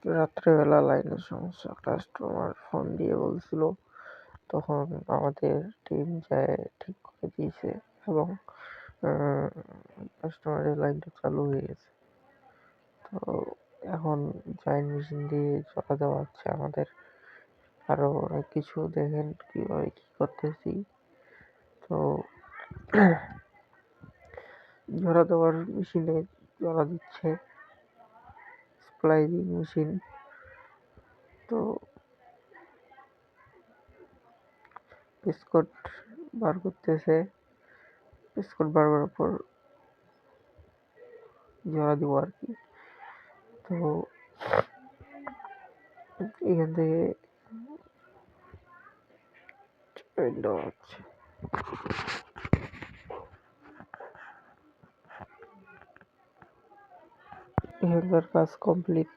রাত্রেবেলা লাইনের সমস্যা, কাস্টমার ফোন দিয়ে বলছিল, তখন আমাদের টিম যায় ঠিক করে দিয়েছে এবং কাস্টমারের লাইনটা চালু হয়ে গেছে। তো এখন জায়েন্ট মেশিন দিয়ে জলা দেওয়া হচ্ছে আমাদের। আরো অনেক কিছু দেখেন কিভাবে কি করতেছি। তো জলা দেওয়ার মেশিনে জলা দিচ্ছে, স্প্লাইজিং মেশিন। তো বিস্কুট বার করতেছে, বিস্কুট বার করার পর জলা দিব আর কি। তো এখান থেকে দেওয়া হচ্ছে। এখানকার কাজ কমপ্লিট।